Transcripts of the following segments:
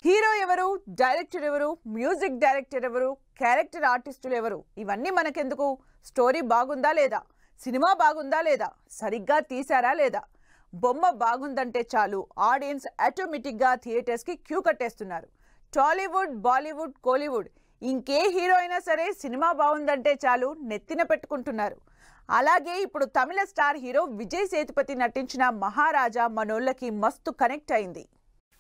Hero ఎవరు, director ఎవరు, music director ఎవరు, క్యారెక్టర్ ఆర్టిస్టులు ఎవరు, ఇవన్నీ మనకెందుకు? స్టోరీ బాగుందా లేదా, సినిమా బాగుందా లేదా, సరిగ్గా తీశారా లేదా, బొమ్మ బాగుందంటే చాలు ఆడియన్స్ ఆటోమేటిక్గా థియేటర్స్కి క్యూ కట్టేస్తున్నారు. టాలీవుడ్, బాలీవుడ్, కోలీవుడ్ ఇంకే హీరో అయినా సరే సినిమా బాగుందంటే చాలు నెత్తిన పెట్టుకుంటున్నారు. అలాగే ఇప్పుడు తమిళ స్టార్ హీరో విజయ్ సేతుపతి నటించిన మహారాజా మనోళ్ళకి మస్తు కనెక్ట్ అయింది.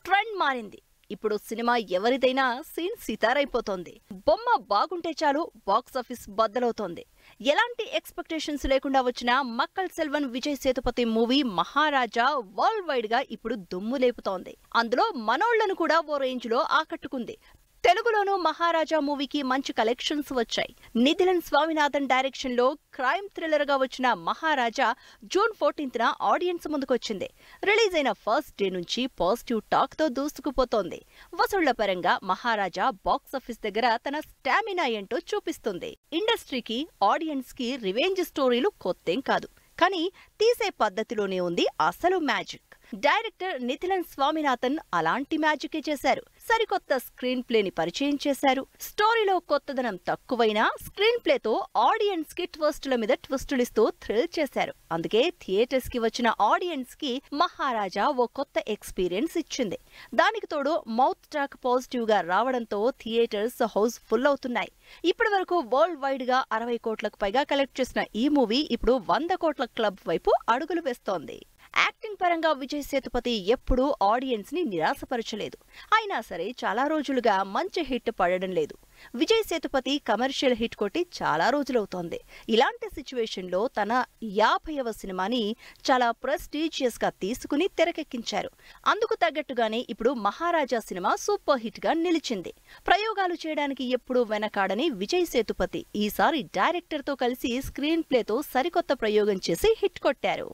ట్రెండ్ మారింది. ఇప్పుడు సినిమా ఎవరిదైనా సీన్ సితారైపోతోంది. బొమ్మ బాగుంటే చాలు బాక్సాఫీస్ బద్దలవుతోంది. ఎలాంటి ఎక్స్పెక్టేషన్స్ లేకుండా వచ్చిన మక్కల్ సెల్వన్ విజయ్ సేతుపతి మూవీ మహారాజా వరల్డ్ వైడ్ గా ఇప్పుడు దుమ్ము లేపుతోంది. అందులో మనోళ్లను కూడా ఓ రేంజ్ లో ఆకట్టుకుంది. తెలుగులోనూ మహారాజా మూవీకి మంచి కలెక్షన్స్ వచ్చాయి. నిధిలన్ స్వామినాథన్ డైరెక్షన్ లో క్రైమ్ థ్రిల్లర్ గా వచ్చిన మహారాజా జూన్ 14న ఆడియన్స్ ముందుకొచ్చింది. రిలీజ్ అయిన ఫస్ట్ డే నుంచి పాజిటివ్ టాక్ తో దూసుకుపోతోంది. వసూళ్ల పరంగా మహారాజా బాక్సాఫీస్ దగ్గర తన స్టామినా ఏంటో చూపిస్తుంది. ఇండస్ట్రీకి, ఆడియన్స్ కి రివెంజ్ స్టోరీలు కొత్తేం కాదు, కానీ తీసే పద్ధతిలోనే ఉంది అసలు మ్యాజిక్. డైరెక్టర్ నిధిలన్ స్వామినాథన్ అలాంటి మ్యాజికే చేశారు. సరికొత్త స్క్రీన్ ప్లేని పరిచయం చేశారు. స్టోరీలో కొత్తదనం తక్కువైనా స్క్రీన్ ప్లేతో ఆడియన్స్ కి ట్విస్టుల మీద ట్విస్టులిస్తూ థ్రిల్ చేశారు. అందుకే థియేటర్స్ కి వచ్చిన ఆడియన్స్ కి మహారాజా ఓ కొత్త ఎక్స్పీరియన్స్ ఇచ్చింది. దానికి తోడు మౌత్ టాక్ పాజిటివ్ గా రావడంతో థియేటర్స్ హౌస్ ఫుల్ అవుతున్నాయి. ఇప్పటి వరకు వరల్డ్ వైడ్ గా 60 కోట్లకు పైగా కలెక్ట్ చేసిన ఈ మూవీ ఇప్పుడు 100 కోట్ల క్లబ్ వైపు అడుగులు వేస్తోంది. యాక్టింగ్ పరంగా విజయ్ సేతుపతి ఎప్పుడూ ఆడియన్స్ ని నిరాశపరచలేదు. అయినా సరే చాలా రోజులుగా మంచి హిట్ పడడం లేదు. విజయ్ సేతుపతి కమర్షియల్ హిట్ కొట్టి చాలా రోజులవుతోంది. ఇలాంటి సిచ్యువేషన్ లో తన 50వ సినిమాని చాలా ప్రెస్టీజియస్ గా తీసుకుని తెరకెక్కించారు. అందుకు తగ్గట్టుగానే ఇప్పుడు మహారాజా సినిమా సూపర్ హిట్ గా నిలిచింది. ప్రయోగాలు చేయడానికి ఎప్పుడూ వెనకాడని విజయ్ సేతుపతి ఈసారి డైరెక్టర్ తో కలిసి స్క్రీన్ ప్లేతో సరికొత్త ప్రయోగం చేసి హిట్ కొట్టారు.